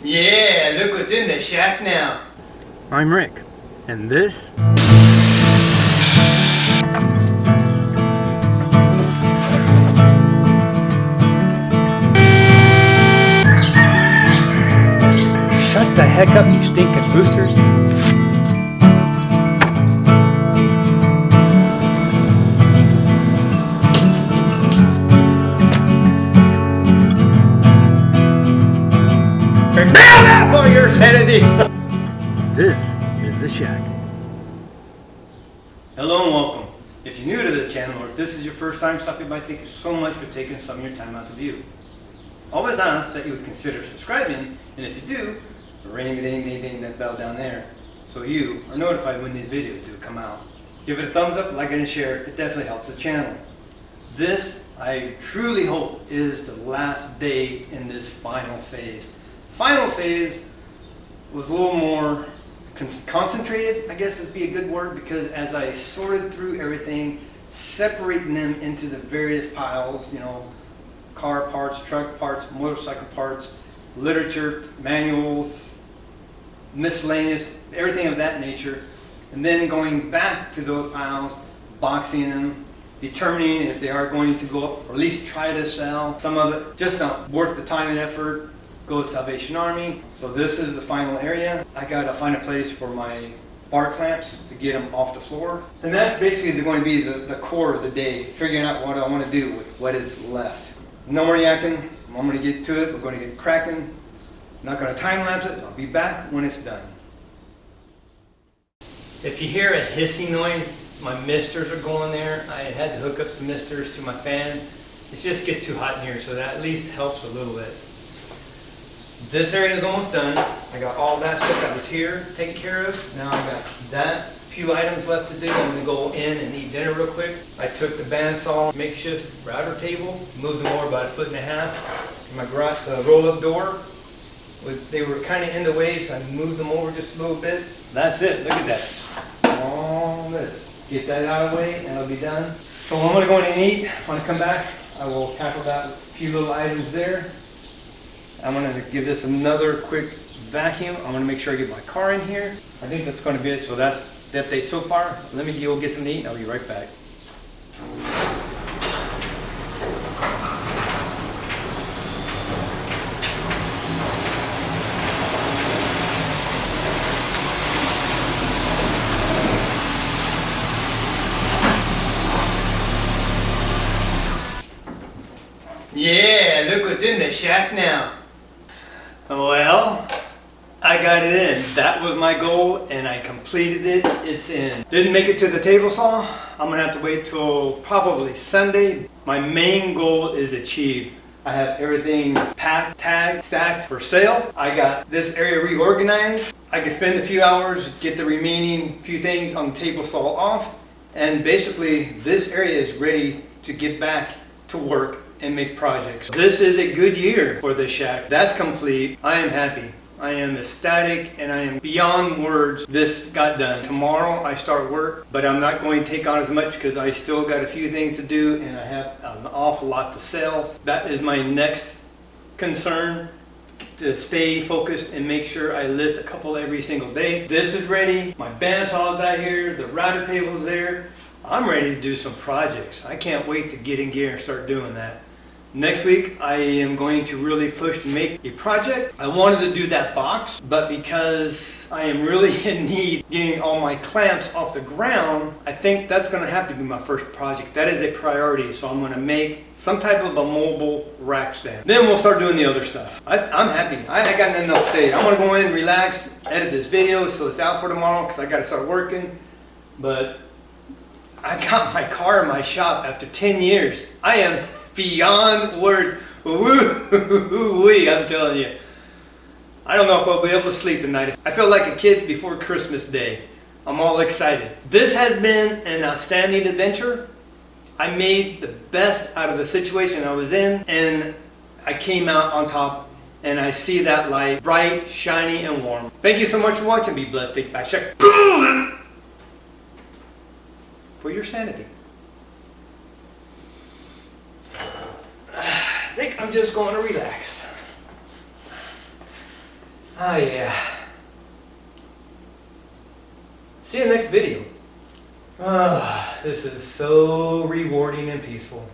Yeah, look what's in the shack now. I'm Rick, and this Shut the heck up, you stinking roosters. Prepare that for your sanity! This is the shack. Hello and welcome. If you're new to the channel or if this is your first time stopping by, thank you so much for taking some of your time out to view. Always ask that you would consider subscribing, and if you do, ring ding that bell down there so you are notified when these videos do come out. Give it a thumbs up, like it and share it. It definitely helps the channel. This, I truly hope, is the last day in this final phase. Final phase was a little more concentrated, I guess would be a good word, because as I sorted through everything, separating them into the various piles, you know, car parts, truck parts, motorcycle parts, literature, manuals, miscellaneous, everything of that nature, and then going back to those piles, boxing them, determining if they are going to go up, or at least try to sell. Some of it just not worth the time and effort, go to Salvation Army. So this is the final area. I gotta find a place for my bar clamps to get them off the floor. And that's basically going to be the core of the day, figuring out what I want to do with what is left. No more yakking. I'm going to get to it. We're going to get cracking. Not going to time lapse it. I'll be back when it's done. If you hear a hissing noise, my misters are going there. I had to hook up the misters to my fan. It just gets too hot in here, so that at least helps a little bit. This area is almost done. I got all that stuff that was here taken care of. Now I got that few items left to do. I'm going to go in and eat dinner real quick. I took the bandsaw makeshift router table, moved them over about 1.5 feet. My garage roll-up door, they were kind of in the way, so I moved them over just a little bit. That's it. Look at that. All this. Get that out of the way, and I'll be done. So I'm going to go in and eat. When I come back, I will tackle that few little items there. I'm going to give this another quick vacuum. I'm going to make sure I get my car in here. I think that's going to be it. So that's the update so far. Let me go get something to eat and I'll be right back. Yeah, look what's in the shack now. Well, I got it in. That was my goal and I completed it. It's in. Didn't make it to the table saw. I'm gonna have to wait till probably Sunday. My main goal is achieved. I have everything packed, tagged, stacked for sale. I got this area reorganized. I can spend a few hours, get the remaining few things on the table saw off, and basically this area is ready to get back to work and make projects. This is a good year for the shack. That's complete. I am happy. I am ecstatic and I am beyond words. This got done. Tomorrow I start work, but I'm not going to take on as much because I still got a few things to do and I have an awful lot to sell. That is my next concern, to stay focused and make sure I list a couple every single day. This is ready. My bandsaw's out here. The router table's there. I'm ready to do some projects. I can't wait to get in gear and start doing that. Next week, I am going to really push to make a project. I wanted to do that box, but because I am really in need getting all my clamps off the ground, I think that's going to have to be my first project. That is a priority, so I'm going to make some type of a mobile rack stand. Then we'll start doing the other stuff. I'm happy. I got nothing else to say. I'm going to go in, relax, edit this video so it's out for tomorrow because I got to start working. But I got my car in my shop after 10 years. I am beyond words. Woo-wee, I'm telling you. I don't know if I'll be able to sleep tonight. I feel like a kid before Christmas Day. I'm all excited. This has been an outstanding adventure. I made the best out of the situation I was in, and I came out on top, and I see that light bright, shiny, and warm. Thank you so much for watching. Be blessed. Take back check for your sanity. I think I'm just going to relax. Ah, yeah. See you next video. Ah, this is so rewarding and peaceful.